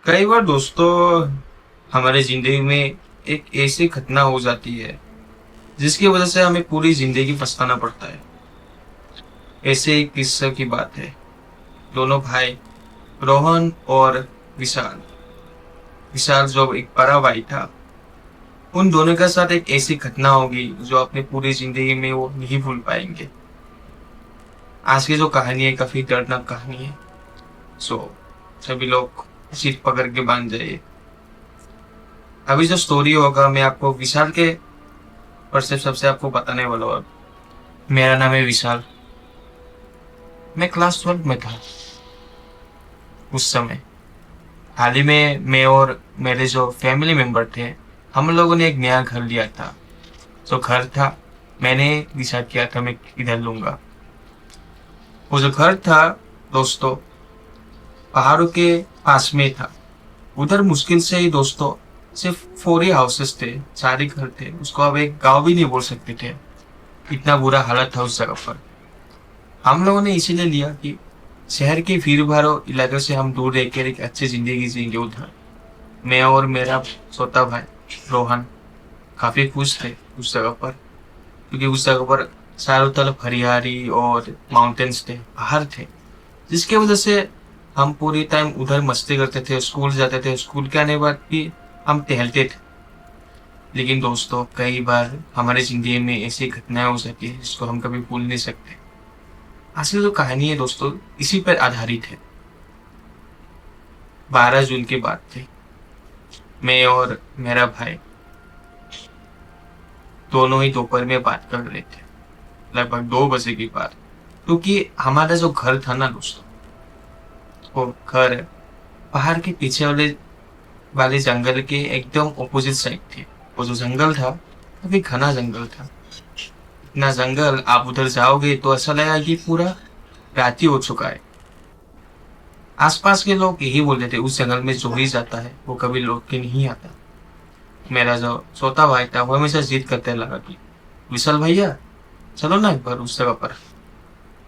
कई बार दोस्तों हमारे जिंदगी में एक ऐसी घटना हो जाती है जिसकी वजह से हमें पूरी जिंदगी पछताना पड़ता है। ऐसे ही किस्से की बात है। दोनों भाई रोहन और विशाल। विशाल जो एक बड़ा भाई था, उन दोनों के साथ एक ऐसी घटना होगी जो अपनी पूरी जिंदगी में वो नहीं भूल पाएंगे। आज की जो कहानी है काफी दर्दनाक कहानी है। सो सभी लोग सीट पकड़ के बांध जाइए। अभी जो स्टोरी होगा मैं आपको विशाल के परसेप्शन से आपको बताने वाला हूँ। मेरा नाम है विशाल। मैं क्लास 12 में था उस समय। हाल ही में मैं और मेरे जो फैमिली मेंबर थे, हम लोगों ने एक नया घर लिया था। जो घर था, मैंने डिसाइड किया था मैं इधर लूंगा। वो जो घर था दोस्तों, पहाड़ों के पास में था। उधर मुश्किल से ही दोस्तों सिर्फ 4 ही हाउसेस थे, 4 ही घर थे। उसको अब एक गांव भी नहीं बोल सकते थे, इतना बुरा हालत था उस जगह पर। हम लोगों ने इसीलिए लिया कि शहर के भीड़ भाड़ इलाकों से हम दूर रहकर एक अच्छी जिंदगी जिएंगे उधर। मैं और मेरा छोटा भाई रोहन काफी खुश थे उस जगह पर, क्योंकि उस जगह पर चारों तरफ हरियाली और माउंटेन्स थे, पहाड़ थे, जिसकी वजह से हम पूरी टाइम उधर मस्ती करते थे, स्कूल जाते थे। स्कूल के आने के बाद भी हम टहलते थे। लेकिन दोस्तों कई बार हमारी जिंदगी में ऐसी घटनाएं हो जाती है जिसको हम कभी भूल नहीं सकते। असल जो कहानी है दोस्तों इसी पर आधारित है। 12 जून की बात थी। मैं और मेरा भाई दोनों ही दोपहर में बात कर रहे थे, लगभग 2 बजे की बात। क्योंकि हमारा जो घर था ना दोस्तों, वो घर पहाड़ के पीछे वाले जंगल के एकदम ऑपोजिट साइड थे। वो जो जंगल था काफी घना जंगल था। इतना जंगल, आप उधर जाओगे तो ऐसा लगेगा कि पूरा रात ही हो चुका है। आसपास के लोग यही बोल रहे थे उस जंगल में जो ही जाता है वो कभी लौट के नहीं आता। मेरा जो छोटा भाई था वो हमेशा जिद करते लगा कि विशाल भैया चलो ना एक बार उस जगह पर,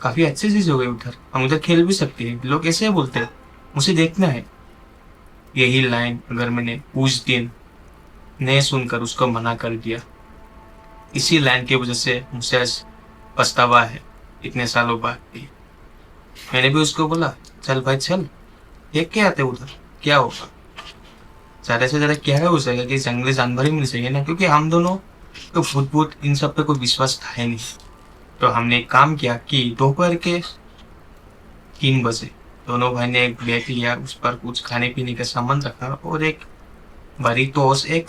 काफी अच्छी चीज हो गई उधर, हम उधर खेल भी सकते हैं। लोग ऐसे बोलते हैं, मुझे देखना है। यही लाइन अगर मैंने उस दिन नहीं सुनकर उसको मना कर दिया, इसी लाइन की वजह से मुझे आज पछतावा है इतने सालों बाद भी। मैंने भी उसको बोला चल भाई चल, देख के आते उधर क्या होगा। ज्यादा से ज्यादा क्या है हो जाएगा कि जंगली जानवर ही मिल जाएंगे ना, क्योंकि हम दोनों तो भूत भूत इन सब पे कोई विश्वास था ही नहीं। तो हमने एक काम किया कि दोपहर के 3 बजे दोनों भाई ने एक बैग लिया, उस पर कुछ खाने पीने का सामान रखा और एक बड़ी टॉस, एक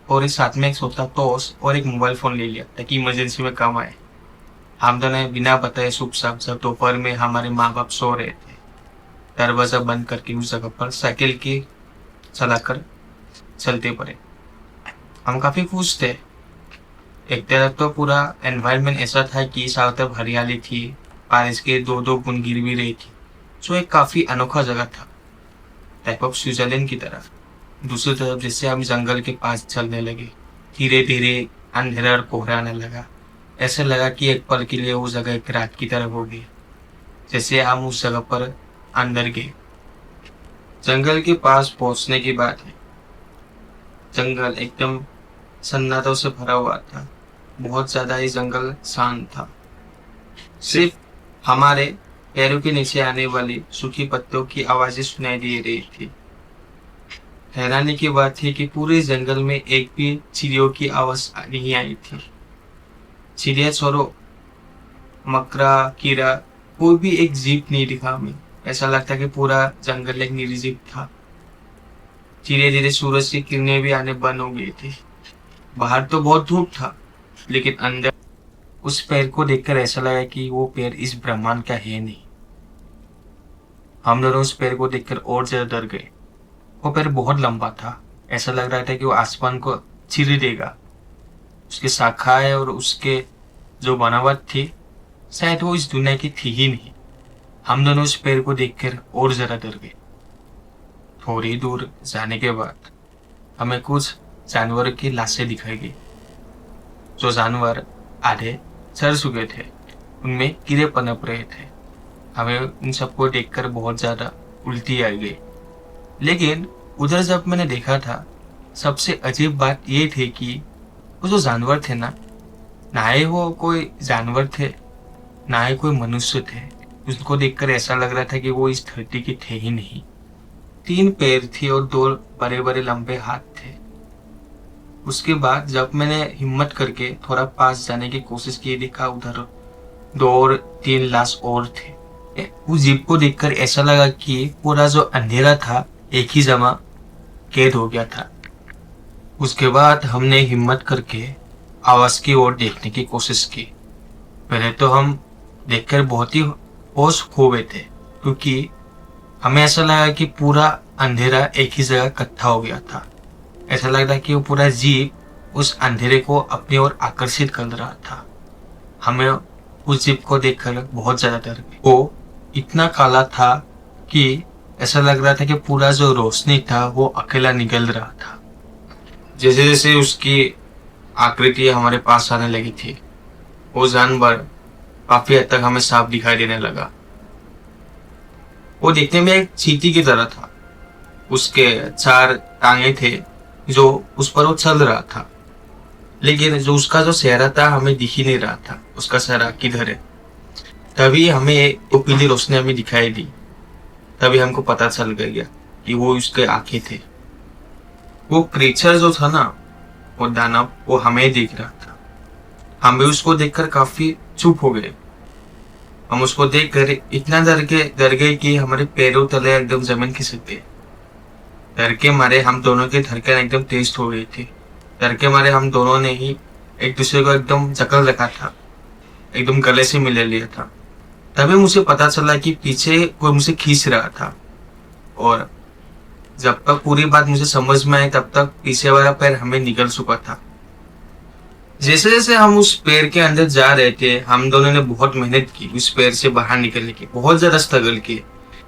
और एक साथ में एक छोटा टॉस और एक मोबाइल फोन ले लिया ताकि इमरजेंसी में काम आए। हम दोनों बिना बताए चुप चाप जब दोपहर में हमारे माँ बाप सो रहे थे, दरवाजा बंद करके उस जगह पर साइकिल की चलाकर चलते पड़े। हम काफी खुश थे। एक तरफ तो पूरा एनवायरनमेंट ऐसा था कि चारों तरफ हरियाली थी, बारिश के दो दो बूंद गिर भी रही थी, जो एक काफी अनोखा जगह था, टाइप ऑफ स्विट्जरलैंड की तरफ। दूसरी तरफ जैसे हम जंगल के पास चलने लगे, धीरे धीरे अंधेरा और कोहरा आने लगा। ऐसे लगा कि एक पल के लिए वो जगह एक रात की तरफ हो गई। जैसे हम उस जगह पर अंदर गए। जंगल के पास पहुंचने की बात है। जंगल एकदम सन्नाटों से भरा हुआ था। बहुत ज्यादा ही जंगल शांत था। सिर्फ हमारे पैरों के नीचे आने वाली सूखी पत्तों की आवाजें सुनाई दे रही थी। हैरानी की बात थी कि पूरे जंगल में एक भी चिड़ियों की आवाज नहीं आई थी। चिड़िया छोड़ो, मकड़ा, कीड़ा, कोई भी एक जीव नहीं दिखा हमें। ऐसा लगता कि पूरा जंगल एक निर्जीव था। धीरे धीरे सूरज की किरणें भी आने बंद हो गई थी। बाहर तो बहुत धूप था, लेकिन अंदर उस पेड़ को देखकर ऐसा लगा कि वो पेड़ इस ब्रह्मांड का है नहीं। हम दोनों उस पेड़ को देखकर और ज्यादा डर गए। वो पेड़ बहुत लंबा था, ऐसा लग रहा था कि वो आसमान को चीर देगा। उसकी शाखाएं और उसके जो बनावट थी, शायद वो इस दुनिया की थी ही नहीं। हम दोनों उस पेड़ को देखकर और ज्यादा डर गए। थोड़ी दूर जाने के बाद हमें कुछ जानवरों की लाशें दिखाई गई। जो जानवर आधे सड़ चुके थे, उनमें कीड़े पनप रहे थे। हमें इन सबको देखकर बहुत ज्यादा उल्टी आ गई। लेकिन उधर जब मैंने देखा था, सबसे अजीब बात ये थी कि वो जो जानवर थे ना ही वो कोई जानवर थे, ना ही कोई मनुष्य थे। उसको देखकर ऐसा लग रहा था कि वो इस धरती के थे ही नहीं। 3 पैर थी और 2 बड़े बड़े लंबे हाथ थे। उसके बाद जब मैंने हिम्मत करके थोड़ा पास जाने की कोशिश की, देखा उधर 2 और 3 लाश और थे। उस जीप को देखकर ऐसा लगा कि पूरा जो अंधेरा था एक ही जगह कैद हो गया था। उसके बाद हमने हिम्मत करके आवाज की ओर देखने की कोशिश की। पहले तो हम देखकर बहुत ही होश खो गए थे, क्योंकि हमें ऐसा लगा कि पूरा अंधेरा एक ही जगह इकट्ठा हो गया था। ऐसा लग रहा कि वो पूरा जीप उस अंधेरे को अपनी ओर आकर्षित कर रहा था। हमें उस जीप को देखकर बहुत ज्यादा डर गए। वो इतना काला था कि ऐसा लग रहा था कि पूरा जो रोशनी था वो अकेला निकल रहा था। जैसे जैसे उसकी आकृति हमारे पास आने लगी थी, वो जानवर काफी हद तक हमें साफ दिखाई देने लगा। वो देखने में एक चींटी की तरह था। उसके 4 टांगे थे जो उस पर वो चल रहा था, लेकिन जो उसका जो चेहरा था हमें दिख ही नहीं रहा था, उसका चेहरा किधर है। तभी हमें वो पीली रोशनी हमें दिखाई दी। तभी हमको पता चल गया कि वो उसके आंखें थे। वो क्रीचर जो था ना, वो दानव, वो हमें देख रहा था। हम भी उसको देखकर काफी चुप हो गए। हम उसको देखकर इतना डर गए कि हमारे पैरों तले एकदम जमीन खिसक गई। डर के मारे हम दोनों की धड़कन एकदम तेज हो गई थी। डर के मारे हम दोनों ने ही एक दूसरे को एकदम जकड़ रखा था, एकदम गले से मिले लिया था। तभी मुझे पता चला कि पीछे कोई मुझे खींच रहा था, और जब तक पूरी बात मुझे समझ में आई तब तक पीछे वाला पैर हमें निकल चुका था। जैसे जैसे हम उस पैर के अंदर जा रहे थे, हम दोनों ने बहुत मेहनत की उस पैर से बाहर निकलने की, बहुत ज्यादा स्ट्रगल की,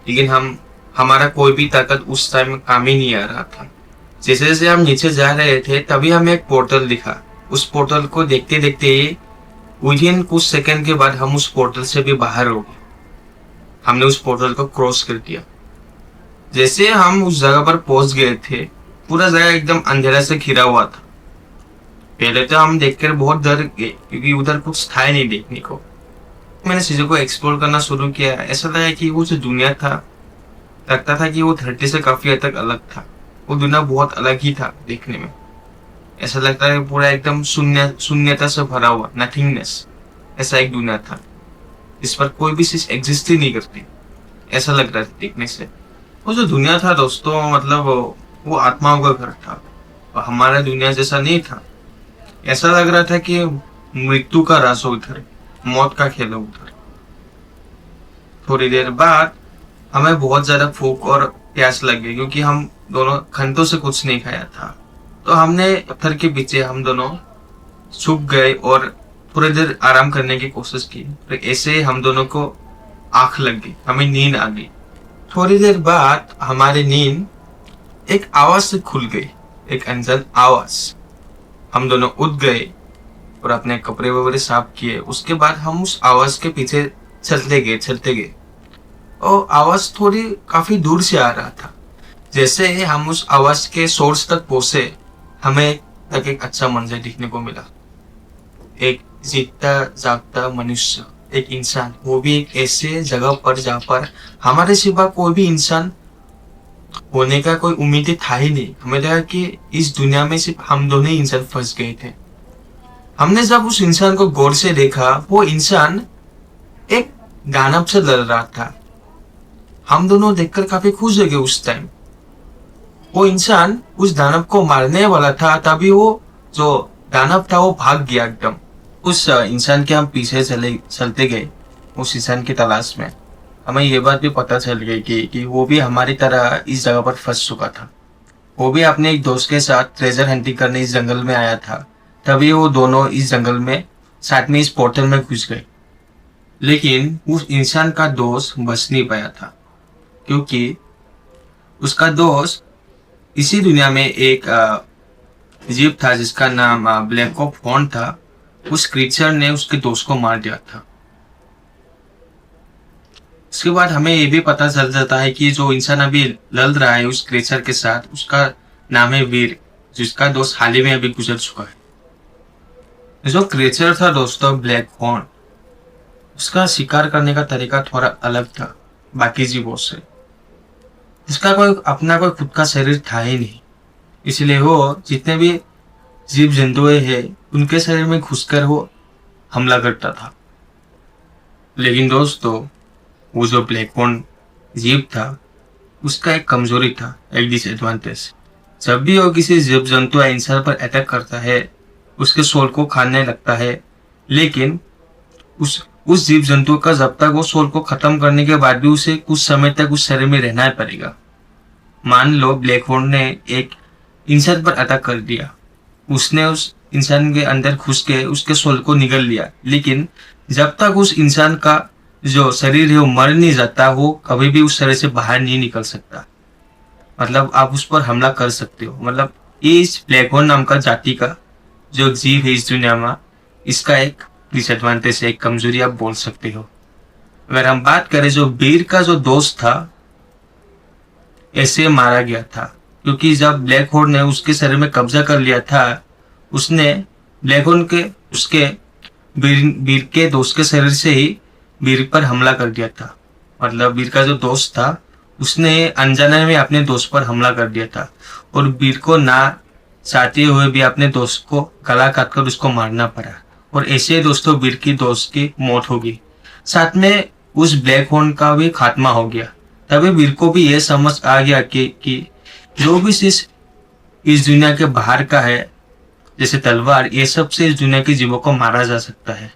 लेकिन हमारा कोई भी ताकत उस टाइम में काम ही नहीं आ रहा था। जैसे जैसे हम नीचे जा रहे थे तभी हमें एक पोर्टल दिखा। उस पोर्टल को देखते देखते ही विदिन कुछ सेकंड के बाद हम उस पोर्टल से भी बाहर हो गए। हमने उस पोर्टल को क्रॉस कर दिया। जैसे हम उस जगह पर पहुंच गए थे, पूरा जगह एकदम अंधेरा से घिरा हुआ था। पहले तो हम देखकर बहुत डर गए, क्योंकि उधर कुछ था ही नहीं देखने को। मैंने चीजों को एक्सप्लोर करना शुरू किया। ऐसा लगा कि वो जो दुनिया था, लगता था कि वो धरती से काफी हद तक अलग था। वो दुनिया बहुत अलग ही था देखने में। ऐसा लगता है पूरा एकदम शून्यता से भरा हुआ, नथिंगनेस। ऐसा एक दुनिया था इस पर कोई भी चीज एग्जिस्ट ही नहीं करती, ऐसा लग रहा था देखने से। वो जो दुनिया था दोस्तों, मतलब वो आत्माओं का घर था, और हमारा दुनिया जैसा नहीं था। ऐसा लग रहा था कि मृत्यु का राज उधर, मौत का खेल उधर। थोड़ी देर बाद हमें बहुत ज्यादा भूख और प्यास लग गई, क्योंकि हम दोनों घंटों से कुछ नहीं खाया था। तो हमने पत्थर के पीछे हम दोनों छुप गए और थोड़ी देर आराम करने की कोशिश की। तो ऐसे हम दोनों को आंख लग गई, हमें नींद आ गई। थोड़ी देर बाद हमारी नींद एक आवाज से खुल गई, एक अनजान आवाज। हम दोनों उठ गए और अपने कपड़े वगैरह साफ किए। उसके बाद हम उस आवाज के पीछे चलते गए और आवाज थोड़ी काफी दूर से आ रहा था। जैसे ही हम उस आवाज के सोर्स तक पहुंचे, हमें तक एक अच्छा मंजर दिखने को मिला। एक जीता जागता मनुष्य, एक इंसान, वो भी एक ऐसे जगह पर जहाँ पर हमारे सिवा कोई भी इंसान होने का कोई उम्मीद था ही नहीं। हमें लगा कि इस दुनिया में सिर्फ हम दोनों ही इंसान फंस गए थे। हमने जब उस इंसान को गौर से देखा, वो इंसान एक दानव से लड़ रहा था। हम दोनों देखकर काफी खुश हो गए उस टाइम। वो इंसान उस दानव को मारने वाला था, तभी वो जो दानव था वो भाग गया एकदम। उस इंसान के हम पीछे चलते गए उस इंसान की तलाश में। हमें ये बात भी पता चल गई कि वो भी हमारी तरह इस जगह पर फंस चुका था। वो भी अपने एक दोस्त के साथ ट्रेजर हंटिंग करने इस जंगल में आया था। तभी वो दोनों इस जंगल में साथ में इस पोर्टल में घुस गए। लेकिन उस इंसान का दोस्त बच नहीं पाया था, क्योंकि उसका दोस्त इसी दुनिया में एक जीव था जिसका नाम ब्लैक ऑफ हॉर्न था। उस क्रीचर ने उसके दोस्त को मार दिया था। उसके बाद हमें ये भी पता चल जाता है कि जो इंसान अभी लड़ रहा है उस क्रेचर के साथ, उसका नाम है वीर, जिसका दोस्त हाल ही में अभी गुजर चुका है। जो क्रेचर था दोस्तों ब्लैक हॉर्न, उसका शिकार करने का तरीका थोड़ा अलग था बाकी जीवों से। इसका कोई अपना कोई खुद का शरीर था ही नहीं, इसलिए वो जितने भी जीव जंतु है उनके शरीर में घुसकर वो हमला करता था। लेकिन दोस्तों वो जो ब्लैक हॉर्न जीव था उसका एक कमजोरी था, एक डिसएडवांटेज। जब भी वो किसी जीव जंतु या इंसान पर अटैक करता है उसके सोल को खाने लगता है, लेकिन उस जीव जंतु का जब तक वो सोल को खत्म करने के बाद भी उसे कुछ समय तक उस शरीर में रहना पड़ेगा। मान लो ब्लैक हॉर्न ने एक इंसान पर अटैक कर दिया, उसने उस इंसान के अंदर घुस के उसके सोल को निगल लिया, लेकिन जब तक उस इंसान का जो शरीर है वो मर नहीं जाता, वो कभी भी उस शरीर से बाहर नहीं निकल सकता। मतलब आप उस पर हमला कर सकते हो। मतलब इस ब्लैक हॉर्न नाम का जाति का जो जीव है इस दुनिया में, इसका एक डिसएडवांटेज है, एक कमजोरी आप बोल सकते हो। अगर हम बात करें जो वीर का जो दोस्त था ऐसे मारा गया था, क्योंकि जब ब्लैक हॉर्न ने उसके शरीर में कब्जा कर लिया था, उसने ब्लैक हॉर्न के उसके वीर के दोस्त के शरीर से ही वीर पर हमला कर दिया था। मतलब वीर का जो दोस्त था उसने अनजाने में अपने दोस्त पर हमला कर दिया था, और वीर को ना चाहते हुए भी अपने दोस्त को गला काटकर उसको मारना पड़ा, और ऐसे दोस्तों वीर की दोस्त की मौत होगी, साथ में उस ब्लैक हॉर्न का भी खात्मा हो गया। तभी वीर को भी यह समझ आ गया कि जो भी चीज इस दुनिया के बाहर का है, जैसे तलवार, ये सब से इस दुनिया के जीवों को मारा जा सकता है।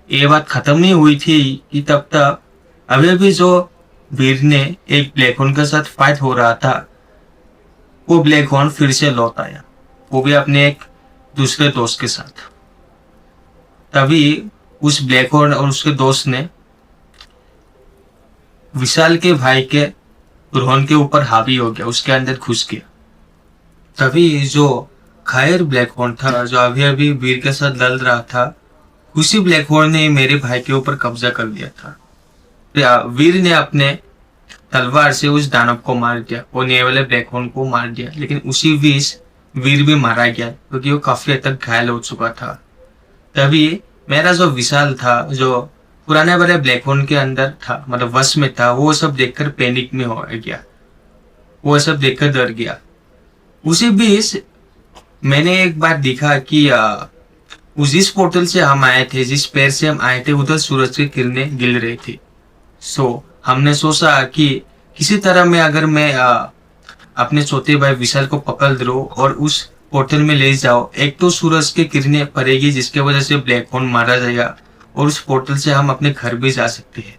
ये बात खत्म नहीं हुई थी कि तब तक अभी भी जो वीर ने एक ब्लैक हॉर्न के साथ फाइट हो रहा था, वो ब्लैक हॉर्न फिर से लौट आया, वो भी अपने एक दूसरे दोस्त के साथ। तभी उस ब्लैक हॉर्न और उसके दोस्त ने विशाल के भाई के रोहन के ऊपर हावी हो गया, उसके अंदर घुस गया। तभी जो घायल ब्लैक हॉर्न था, जो अभी अभी वीर के साथ लड़ रहा था, उसी ब्लैक हॉर्न ने मेरे भाई के ऊपर कब्जा कर लिया था। वीर ने अपने तलवार से उस दानव को मार दिया और ये वाले ब्लैक हॉर्न को मार दिया, लेकिन उसी बीच वीर भी मारा गया क्योंकि वो काफी हद तक घायल हो चुका था। तभी मेरा जो विशाल था, जो पुराने वाले ब्लैक हॉर्न के अंदर था, मतलब वश में था, वो सब देखकर पैनिक में हो गया, वो सब देखकर डर गया। उसी बीच मैंने एक बात देखा कि जिस पोर्टल से हम आए थे, जिस पैर से हम आए थे, उधर सूरज की किरणें गिर रही थी। हमने सोचा कि किसी तरह में अगर मैं अपने छोटे भाई विशाल को पकड़ लूं और उस पोर्टल में ले जाओ, एक तो सूरज की किरणें पड़ेगी जिसके वजह से ब्लैक हॉर्न मारा जाएगा, और उस पोर्टल से हम अपने घर भी जा सकते हैं।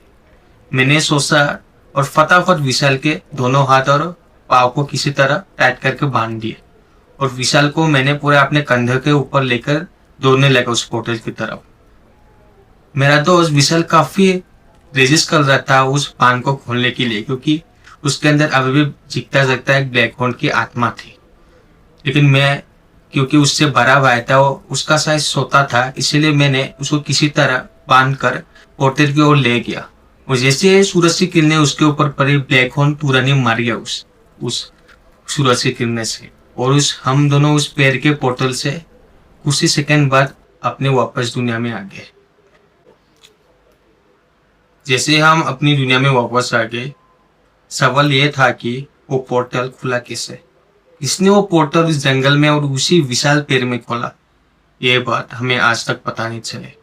मैंने सोचा और फटाफट विशाल के दोनों हाथ और पाँव को किसी तरह टाइट करके बांध दिए, और विशाल को मैंने पूरे अपने कंधे के ऊपर लेकर दौड़ने लगा उस पोर्टल की तरफ। मेरा दोस्त विशाल काफी रेजिस्ट कर रहा था उस बांध को खोलने के लिए, क्योंकि उसके अंदर अभी भी जिगता जगता एक ब्लैक हॉर्न की आत्मा थी। लेकिन मैं, क्योंकि उससे बड़ा भाई था, वो उसका साइज छोटा था, इसीलिए मैंने उसको किसी तरह बांध कर पोर्टल की ओर ले गया, और जैसे सूरज की किरणें उसके ऊपर पड़ी, ब्लैक हॉर्न तुरंत ही मर गया उस सूरज की किरणें से, और हम दोनों उस पैर के पोर्टल से उसी सेकंड बाद अपने वापस दुनिया में आ गए। जैसे हम अपनी दुनिया में वापस आ गए, सवाल यह था कि वो पोर्टल खुला कैसे, किसने वो पोर्टल उस जंगल में और उसी विशाल पेड़ में खोला, ये बात हमें आज तक पता नहीं चले।